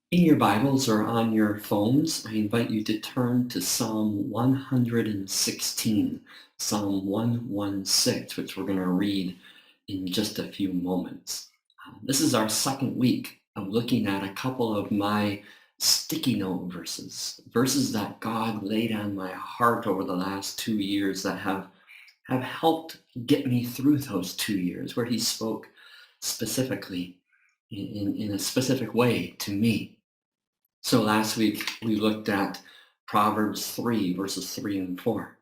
In your Bibles or on your phones, I invite you to turn to Psalm 116, Psalm 116, which we're going to read in just a few moments. This is our second week of looking at a couple of my sticky note verses, verses that God laid on my heart over the last 2 years that have helped get me through those 2 years, where He spoke specifically in a specific way to me. So last week we looked at Proverbs 3, verses 3 and 4,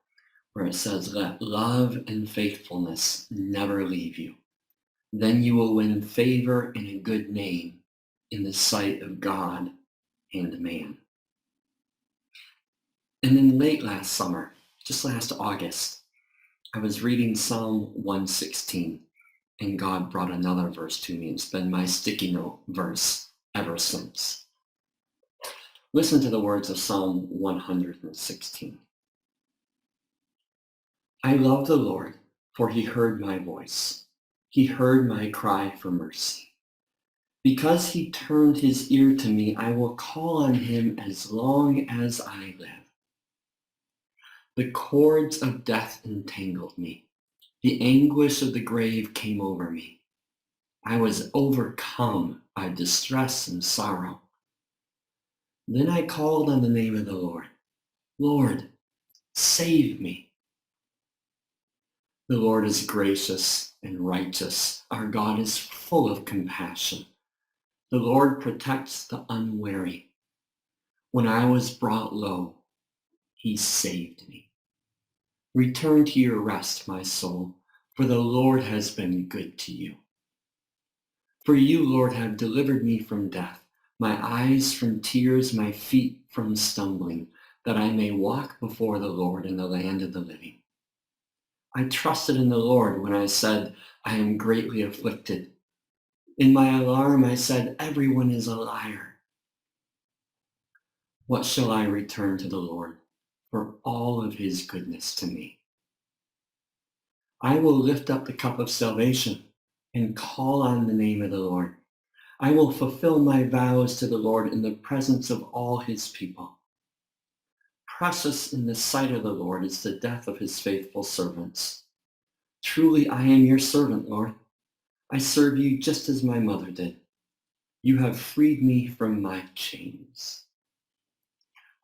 where it says, "Let love and faithfulness never leave you. Then you will win favor and a good name in the sight of God and man." And then late last summer, just last August, I was reading Psalm 116, and God brought another verse to me. It's been my sticky note verse ever since. Listen to the words of Psalm 116. I love the Lord, for He heard my voice. He heard my cry for mercy. Because He turned His ear to me, I will call on Him as long as I live. The cords of death entangled me. The anguish of the grave came over me. I was overcome by distress and sorrow. Then I called on the name of the Lord. Lord, save me. The Lord is gracious and righteous. Our God is full of compassion. The Lord protects the unwary. When I was brought low, He saved me. Return to your rest, my soul, for the Lord has been good to you. For you, Lord, have delivered me from death, my eyes from tears, my feet from stumbling, that I may walk before the Lord in the land of the living. I trusted in the Lord when I said, I am greatly afflicted. In my alarm, I said, everyone is a liar. What shall I return to the Lord for all of His goodness to me? I will lift up the cup of salvation and call on the name of the Lord. I will fulfill my vows to the Lord in the presence of all His people. Precious in the sight of the Lord is the death of His faithful servants. Truly, I am your servant, Lord. I serve you just as my mother did. You have freed me from my chains.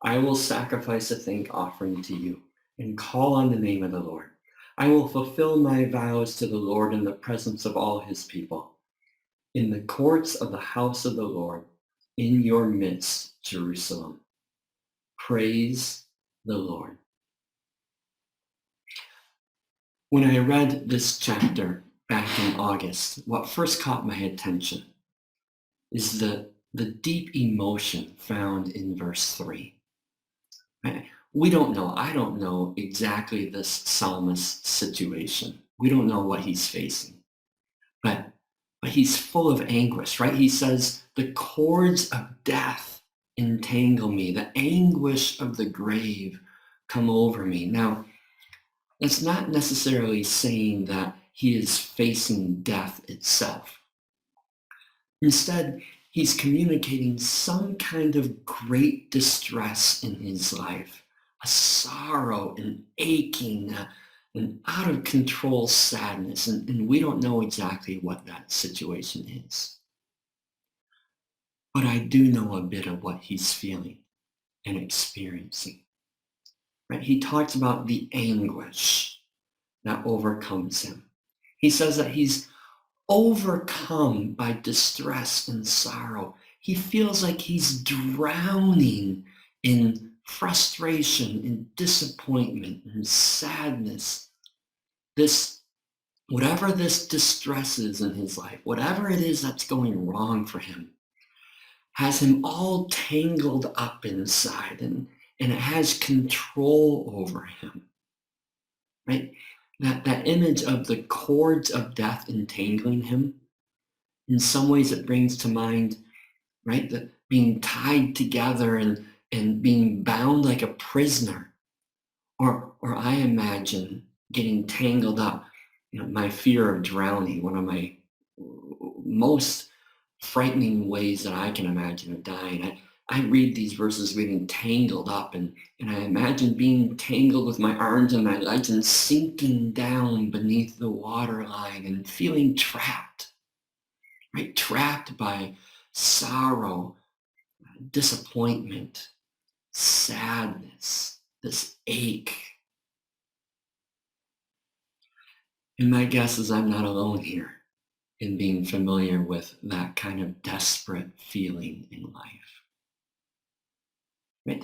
I will sacrifice a thank offering to you and call on the name of the Lord. I will fulfill my vows to the Lord in the presence of all His people. In the courts of the house of the Lord, in your midst, Jerusalem. Praise the Lord. When I read this chapter back in August, what first caught my attention is the deep emotion found in verse 3. We don't know. I don't know exactly this psalmist's situation. We don't know what he's facing. But he's full of anguish, right? He says, the cords of death entangle me. The anguish of the grave come over me. Now, it's not necessarily saying that he is facing death itself. Instead, he's communicating some kind of great distress in his life, a sorrow, an aching, an out of control sadness, and we don't know exactly what that situation is. But I do know a bit of what he's feeling and experiencing. Right? He talks about the anguish that overcomes him. He says that he's overcome by distress and sorrow. He feels like he's drowning in frustration, in disappointment, and sadness. Whatever this distress is in his life, whatever it is that's going wrong for him, has him all tangled up inside, and it has control over him. Right? That image of the cords of death entangling him, in some ways it brings to mind, right, that being tied together and being bound like a prisoner. Or I imagine getting tangled up. My fear of drowning, one of my most frightening ways that I can imagine of dying. I read these verses getting tangled up, and I imagine being tangled with my arms and my legs and sinking down beneath the waterline and feeling trapped, right? Trapped by sorrow, disappointment, sadness, this ache. And my guess is I'm not alone here in being familiar with that kind of desperate feeling in life. Right?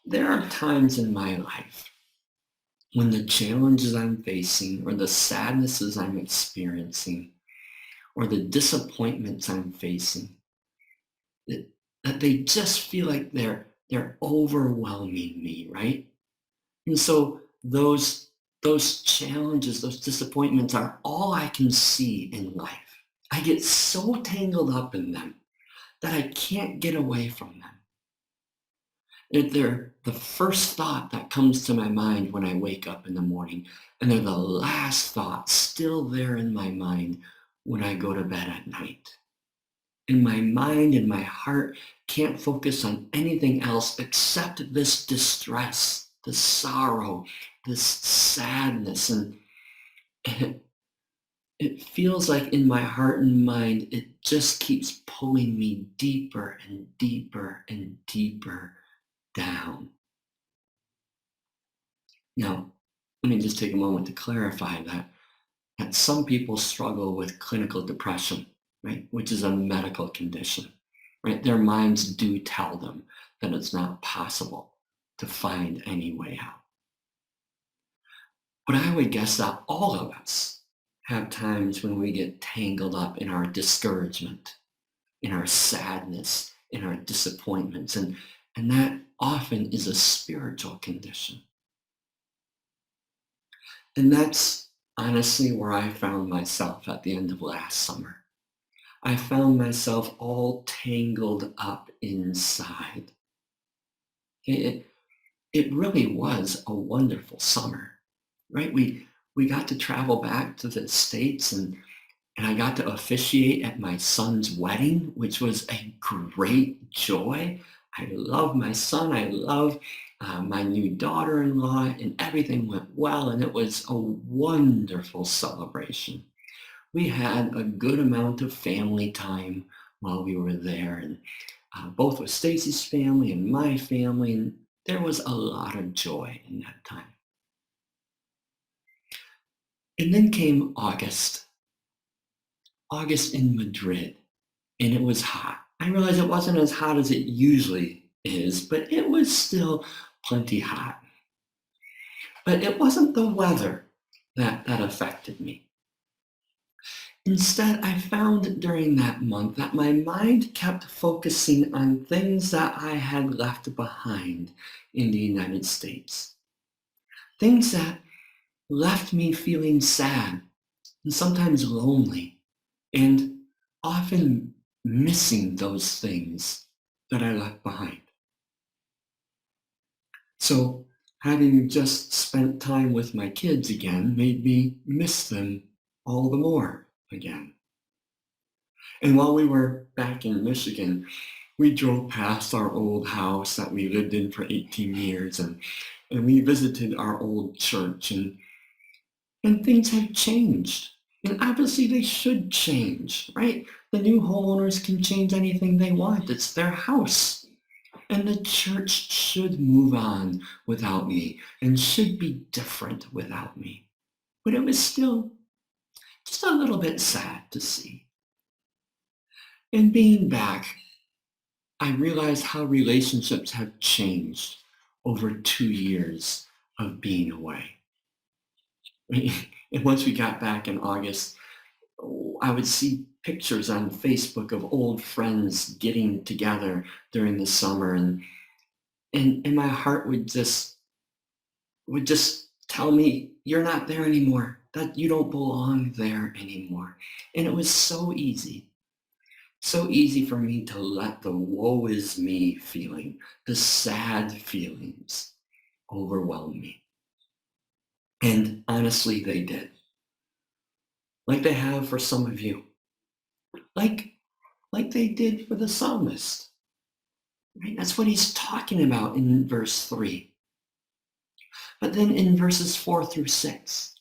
There are times in my life when the challenges I'm facing or the sadnesses I'm experiencing or the disappointments I'm facing, that, that they just feel like they're overwhelming me, right? And so those challenges, those disappointments are all I can see in life. I get so tangled up in them that I can't get away from them. They're the first thought that comes to my mind when I wake up in the morning, and they're the last thought still there in my mind when I go to bed at night. And my mind and my heart can't focus on anything else except this distress, this sorrow, this sadness. And it, it feels like in my heart and mind, it just keeps pulling me deeper and deeper and deeper down. Now, let me just take a moment to clarify that some people struggle with clinical depression, right, which is a medical condition, right? Their minds do tell them that it's not possible to find any way out. But I would guess that all of us have times when we get tangled up in our discouragement, in our sadness, in our disappointments, and that often is a spiritual condition. And that's honestly where I found myself at the end of last summer. I found myself all tangled up inside. It, it really was a wonderful summer, right? We got to travel back to the States, and I got to officiate at my son's wedding, which was a great joy. I love my son. I love my new daughter-in-law, and everything went well, and it was a wonderful celebration. We had a good amount of family time while we were there, and both with Stacy's family and my family, and there was a lot of joy in that time. And then came August in Madrid, and it was hot. I realized it wasn't as hot as it usually is, but it was still plenty hot. But it wasn't the weather that affected me. Instead, I found during that month that my mind kept focusing on things that I had left behind in the United States. Things that left me feeling sad and sometimes lonely and often missing those things that I left behind. So having just spent time with my kids again made me miss them all the more again. And while we were back in Michigan, we drove past our old house that we lived in for 18 years, and we visited our old church, and things have changed. And obviously they should change, right? The new homeowners can change anything they want. It's their house. And the church should move on without me and should be different without me. But it was still just a little bit sad to see. And being back, I realized how relationships have changed over 2 years of being away. And once we got back in August, I would see pictures on Facebook of old friends getting together during the summer, and my heart would just tell me, you're not there anymore, that you don't belong there anymore. And it was so easy for me to let the woe is me feeling, the sad feelings overwhelm me. And honestly, they did. Like they have for some of you. Like like they did for the psalmist. Right? That's what he's talking about in verse 3. But then in verses 4 through 6,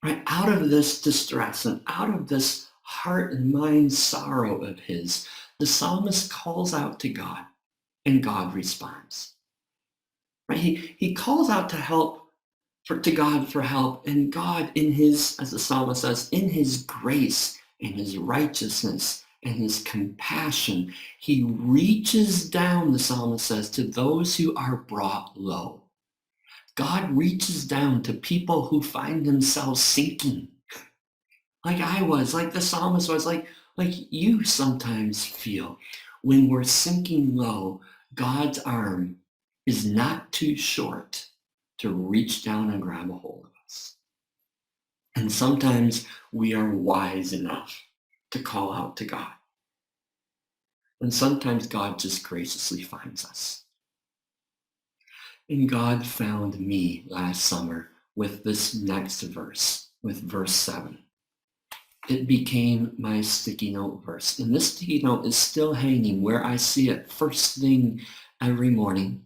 right, out of this distress and out of this heart and mind sorrow of his, the psalmist calls out to God, and God responds. Right? He calls out to God for help, and God, in his, as the psalmist says, in his grace and his righteousness and his compassion, he reaches down, the psalmist says, to those who are brought low. God reaches down to people who find themselves sinking, like I was, like the psalmist was, like you sometimes feel. When we're sinking low, God's arm is not too short to reach down and grab a hold of us. And sometimes we are wise enough to call out to God. And sometimes God just graciously finds us. And God found me last summer with this next verse, with verse 7. It became my sticky note verse. And this sticky note is still hanging where I see it first thing every morning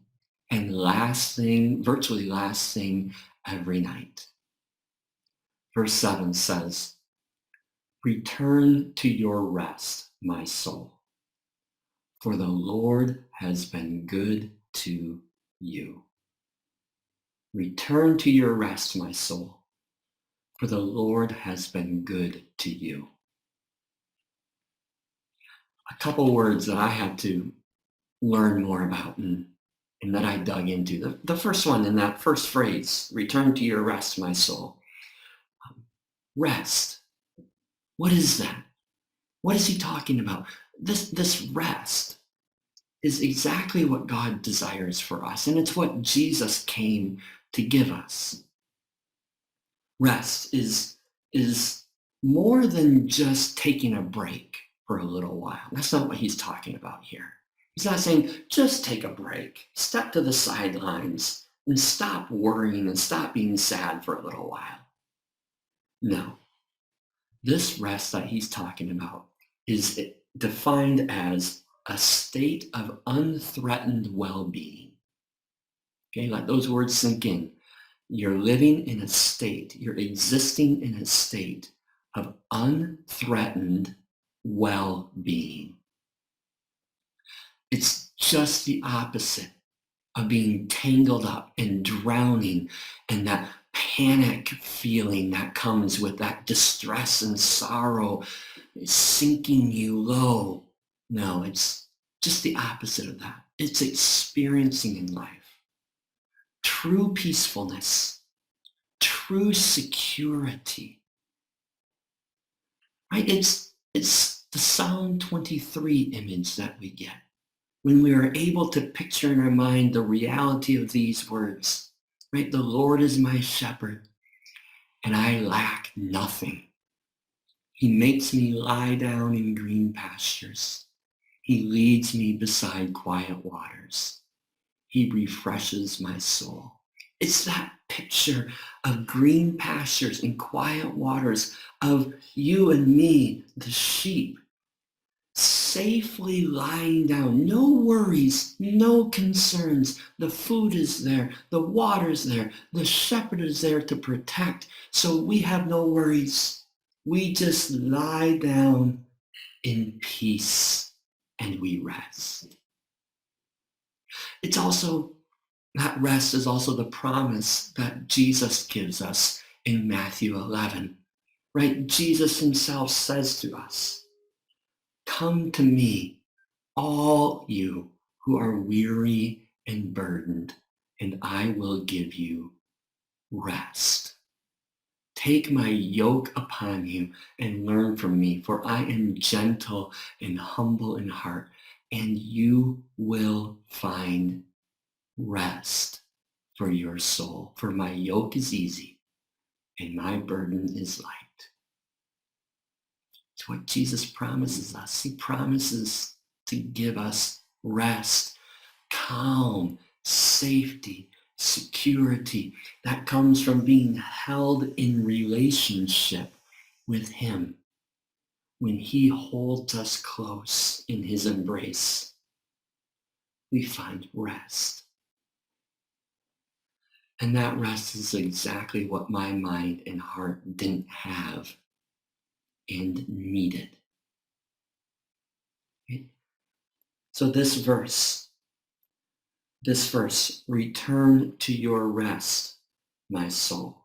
and last thing, virtually last thing every night. Verse 7 says, "Return to your rest, my soul, for the Lord has been good to you." Return to your rest, my soul, for the Lord has been good to you. A couple words that I had to learn more about and that I dug into. The first one in that first phrase, return to your rest, my soul. Rest. What is that? What is he talking about? This rest is exactly what God desires for us, and it's what Jesus came to give us. Rest is more than just taking a break for a little while. That's not what he's talking about here. He's not saying just take a break, step to the sidelines, and stop worrying and stop being sad for a little while. No, this rest that he's talking about is defined as a state of unthreatened well-being. Okay, let those words sink in. You're living in a state, you're existing in a state of unthreatened well-being. It's just the opposite of being tangled up and drowning and that panic feeling that comes with that distress and sorrow sinking you low. No, it's just the opposite of that. It's experiencing in life true peacefulness, true security. Right? It's the Psalm 23 image that we get when we are able to picture in our mind the reality of these words. Right? The Lord is my shepherd, and I lack nothing. He makes me lie down in green pastures. He leads me beside quiet waters. He refreshes my soul. It's that picture of green pastures and quiet waters, of you and me, the sheep, safely lying down. No worries, no concerns. The food is there, the water's there, the shepherd is there to protect. So we have no worries. We just lie down in peace and we rest. It's also, that rest is also the promise that Jesus gives us in Matthew 11, right? Jesus himself says to us, "Come to me, all you who are weary and burdened, and I will give you rest. Take my yoke upon you and learn from me, for I am gentle and humble in heart, and you will find rest for your soul. For my yoke is easy and my burden is light." It's what Jesus promises us. He promises to give us rest, calm, safety, security that comes from being held in relationship with him. when he holds us close in his embrace, we find rest. And that rest is exactly what my mind and heart didn't have and needed. Right? So this verse, return to your rest, my soul,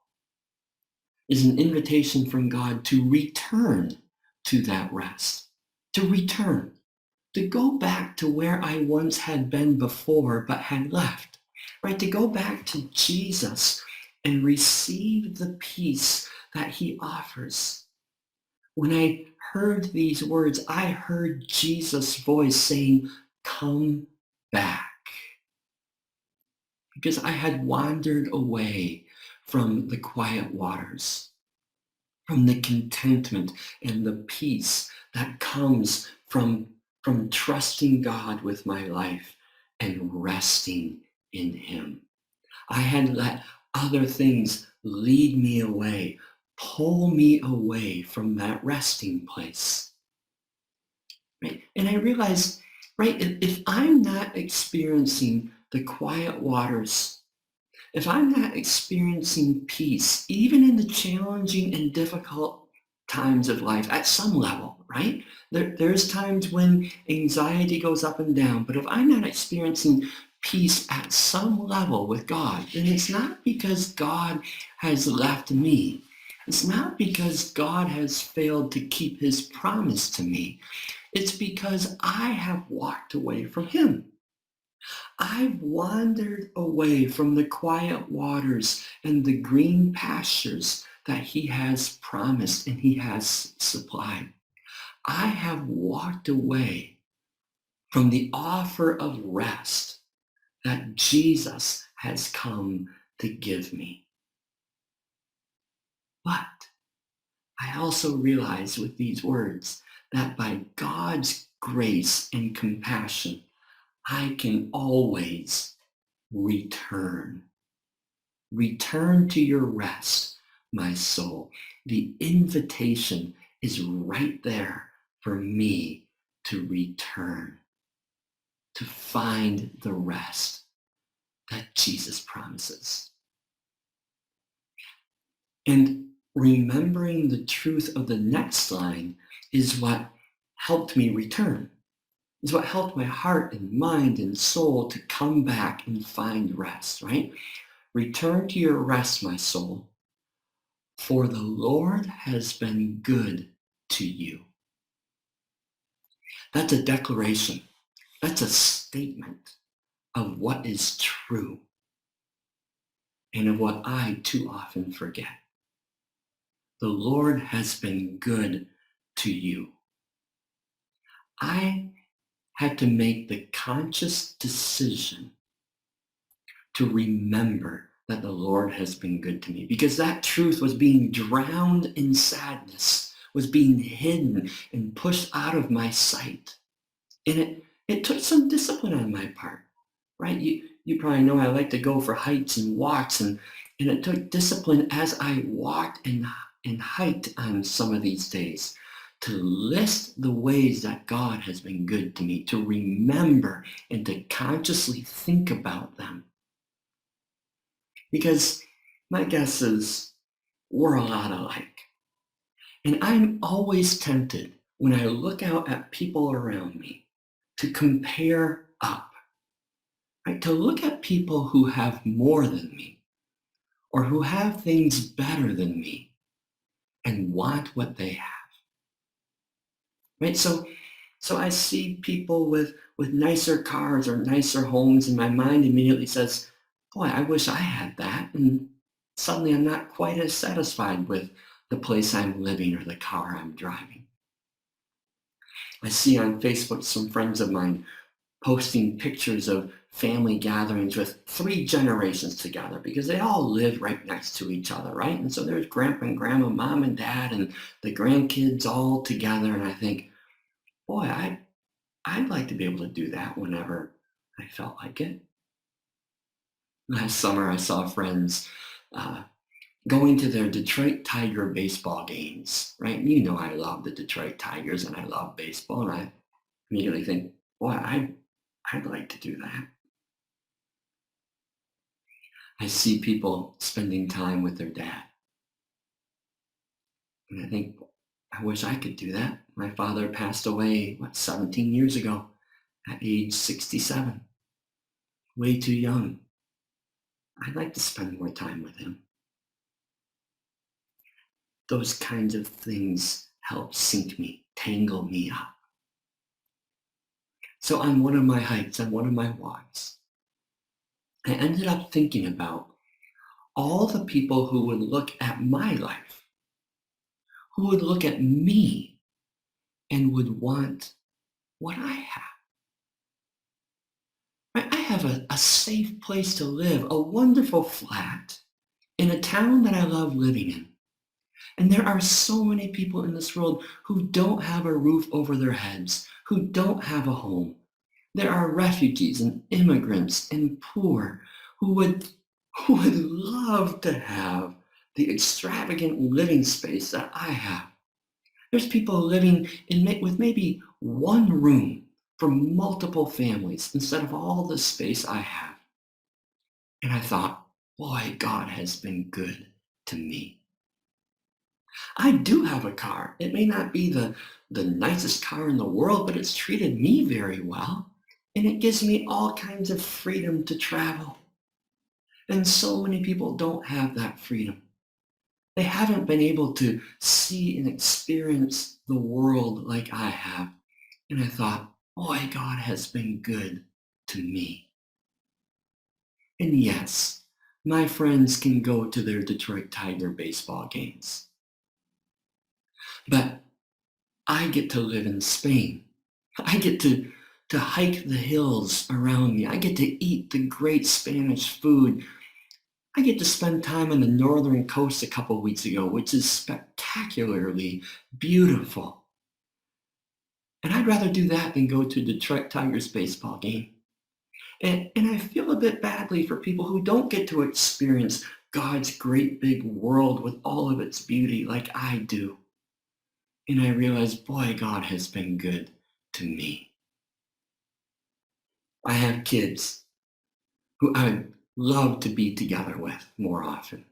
is an invitation from God to return to that rest, to return, to go back to where I once had been before but had left, right? To go back to Jesus and receive the peace that he offers. When I heard these words, I heard Jesus' voice saying, "Come back." Because I had wandered away from the quiet waters, from the contentment and the peace that comes from trusting God with my life and resting in him. I had let other things lead me away, pull me away from that resting place. Right? And I realized, right, if I'm not experiencing the quiet waters, if I'm not experiencing peace, even in the challenging and difficult times of life at some level, right? There's times when anxiety goes up and down, but if I'm not experiencing peace at some level with God, then it's not because God has left me. It's not because God has failed to keep his promise to me. It's because I have walked away from him. I've wandered away from the quiet waters and the green pastures that he has promised and he has supplied. I have walked away from the offer of rest that Jesus has come to give me. But I also realize with these words that by God's grace and compassion, I can always return. Return to your rest, my soul. The invitation is right there for me to return, to find the rest that Jesus promises. And remembering the truth of the next line is what helped me return, is what helped my heart and mind and soul to come back and find rest, right? Return to your rest, my soul, for the Lord has been good to you. That's a declaration. That's a statement of what is true and of what I too often forget. The Lord has been good to you. I had to make the conscious decision to remember that the Lord has been good to me because that truth was being drowned in sadness, was being hidden and pushed out of my sight. And it took some discipline on my part, right? You probably know I like to go for hikes and walks, and it took discipline as I walked and hiked on some of these days to list the ways that God has been good to me, to remember and to consciously think about them. Because my guess is we're a lot alike. And I'm always tempted when I look out at people around me to compare up, right? To look at people who have more than me or who have things better than me and want what they have, right? So I see people with nicer cars or nicer homes and my mind immediately says, boy, I wish I had that. And suddenly I'm not quite as satisfied with the place I'm living or the car I'm driving. I see on Facebook some friends of mine posting pictures of family gatherings with 3 generations together because they all live right next to each other, right? And so there's grandpa and grandma, mom and dad, and the grandkids all together. And I think, boy, I'd like to be able to do that whenever I felt like it. Last summer, I saw friends uh, going to their Detroit Tiger baseball games, right? You know I love the Detroit Tigers and I love baseball, and I immediately think, boy, I'd like to do that. I see people spending time with their dad, and I think, I wish I could do that. My father passed away, 17 years ago at age 67, way too young. I'd like to spend more time with him. Those kinds of things help sink me, tangle me up. So on one of my hikes, on one of my walks, I ended up thinking about all the people who would look at my life, who would look at me and would want what I have. Right? I have a safe place to live, a wonderful flat in a town that I love living in. And there are so many people in this world who don't have a roof over their heads, who don't have a home. There are refugees and immigrants and poor who would, who would love to have the extravagant living space that I have. There's people living with maybe one room for multiple families instead of all the space I have. And I thought, boy, God has been good to me. I do have a car. It may not be the nicest car in the world, but it's treated me very well. And it gives me all kinds of freedom to travel. And so many people don't have that freedom. They haven't been able to see and experience the world like I have. And I thought, boy, God has been good to me. And yes, my friends can go to their Detroit Tiger baseball games. But I get to live in Spain. I get to hike the hills around me. I get to eat the great Spanish food. I get to spend time on the northern coast a couple weeks ago, which is spectacularly beautiful. And I'd rather do that than go to a Detroit Tigers baseball game. And I feel a bit badly for people who don't get to experience God's great big world with all of its beauty like I do. And I realize, boy, God has been good to me. I have kids who I would love to be together with more often.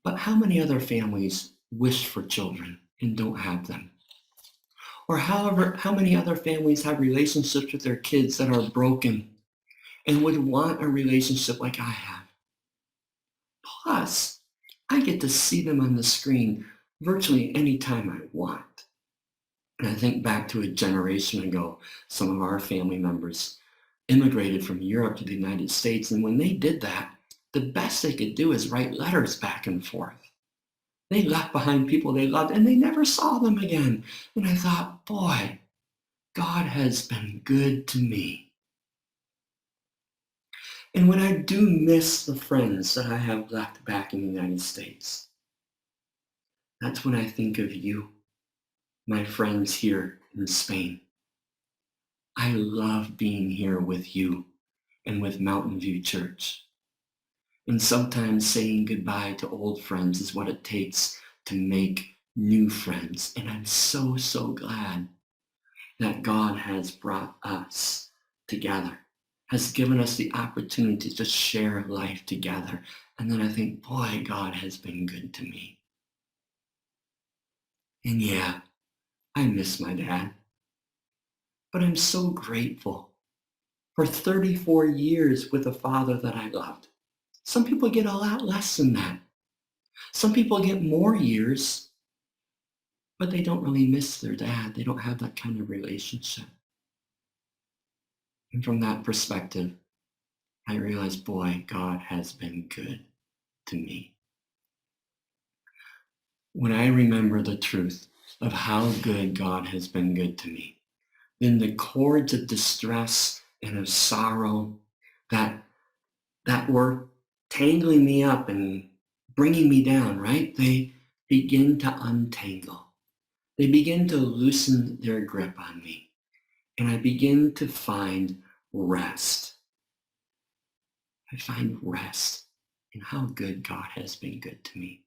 But how many other families wish for children and don't have them? Or how many other families have relationships with their kids that are broken and would want a relationship like I have? Plus, I get to see them on the screen virtually any time I want. And I think back to a generation ago, some of our family members immigrated from Europe to the United States, and when they did that, the best they could do is write letters back and forth. They left behind people they loved, and they never saw them again. And I thought, boy, God has been good to me. And when I do miss the friends that I have left back in the United States, that's when I think of you, my friends here in Spain. I love being here with you and with Mountainview Church. And sometimes saying goodbye to old friends is what it takes to make new friends. And I'm so, so glad that God has brought us together, has given us the opportunity to share life together. And then I think, boy, God has been good to me. And yeah, I miss my dad, but I'm so grateful for 34 years with a father that I loved. Some people get a lot less than that. Some people get more years, but they don't really miss their dad. They don't have that kind of relationship. And from that perspective, I realize, boy, God has been good to me. When I remember the truth of how good God has been good to me, then the cords of distress and of sorrow that were tangling me up and bringing me down, right? They begin to untangle. They begin to loosen their grip on me. And I begin to find rest. I find rest. and how good God has been good to me.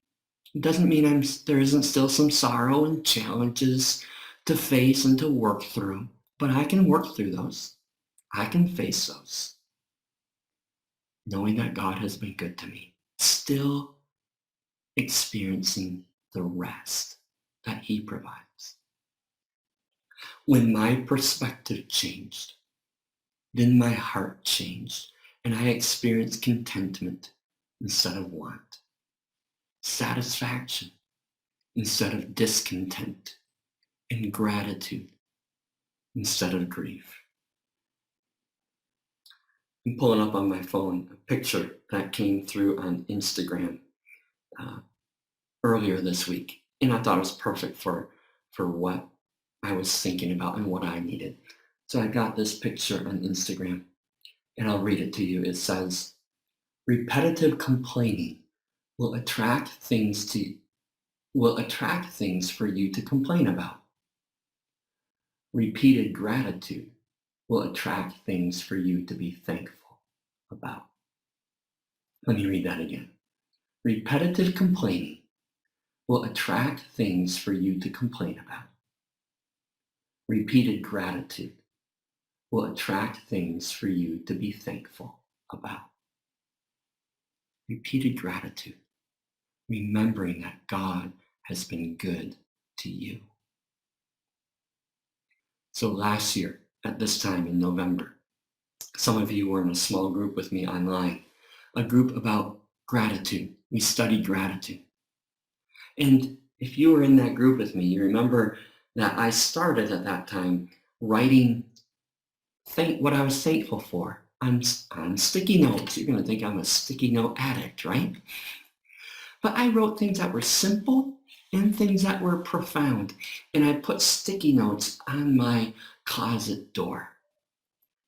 It doesn't mean there isn't still some sorrow and challenges to face and to work through, but I can work through those. I can face those, knowing that God has been good to me, still experiencing the rest that he provides. When my perspective changed, then my heart changed, and I experienced contentment instead of want, satisfaction instead of discontent, and gratitude instead of grief. I'm pulling up on my phone a picture that came through on Instagram uh, earlier this week, and I thought it was perfect for what I was thinking about and what I needed. So I got this picture on Instagram, and I'll read it to you. It says, "Repetitive complaining will attract things to will attract things for you to complain about. Repeated gratitude will attract things for you to be thankful about." Let me read that again. Repetitive complaining will attract things for you to complain about. Repeated gratitude will attract things for you to be thankful about. Repeated gratitude, remembering that God has been good to you. So last year, at this time in November, some of you were in a small group with me online, a group about gratitude. We studied gratitude. And if you were in that group with me, you remember that I started at that time writing what I was thankful for on sticky notes. You're going to think I'm a sticky note addict, right? But I wrote things that were simple and things that were profound. And I put sticky notes on my closet door.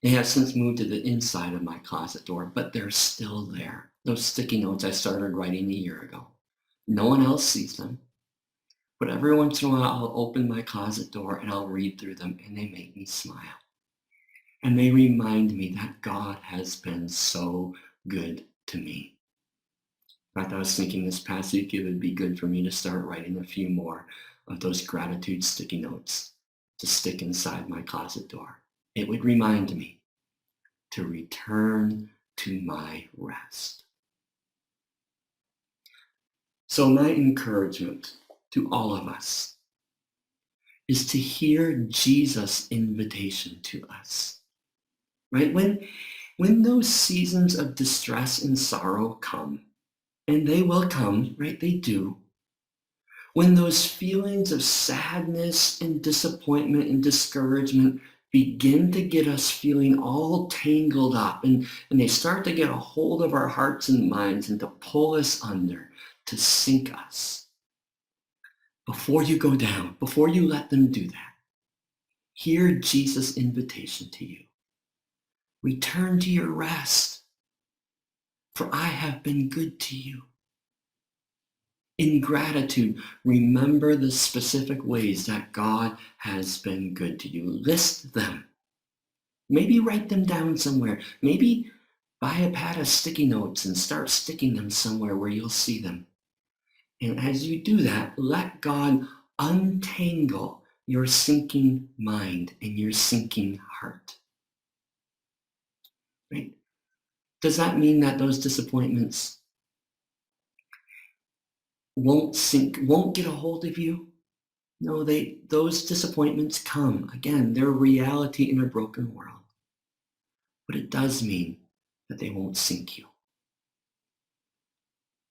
They have since moved to the inside of my closet door, but they're still there. Those sticky notes I started writing a year ago. No one else sees them. But every once in a while, I'll open my closet door and I'll read through them, and they make me smile. And they remind me that God has been so good to me. In fact, I was thinking this past week it would be good for me to start writing a few more of those gratitude sticky notes to stick inside my closet door. It would remind me to return to my rest. So my encouragement to all of us is to hear Jesus' invitation to us. Right? When those seasons of distress and sorrow come, and they will come, right? They do. When those feelings of sadness and disappointment and discouragement begin to get us feeling all tangled up, and they start to get a hold of our hearts and minds and to pull us under, to sink us. Before you go down, before you let them do that, hear Jesus' invitation to you. Return to your rest, for I have been good to you. In gratitude, remember the specific ways that God has been good to you. List them. Maybe write them down somewhere. Maybe buy a pad of sticky notes and start sticking them somewhere where you'll see them. And as you do that, let God untangle your sinking mind and your sinking heart. Right? Does that mean that those disappointments won't get a hold of you? No, those disappointments come. Again, they're reality in a broken world. But it does mean that they won't sink you.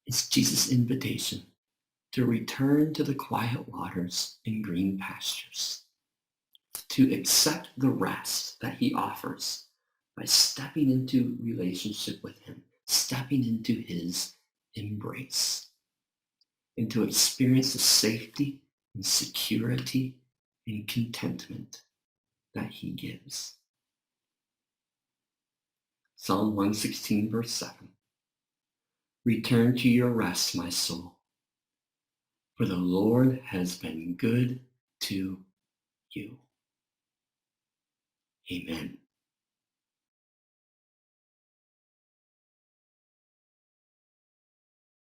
It's Jesus' invitation to return to the quiet waters and green pastures, to accept the rest that he offers by stepping into relationship with him, stepping into his embrace, and to experience the safety and security and contentment that he gives. Psalm 116, verse 7. Return to your rest, my soul, for the Lord has been good to you. Amen.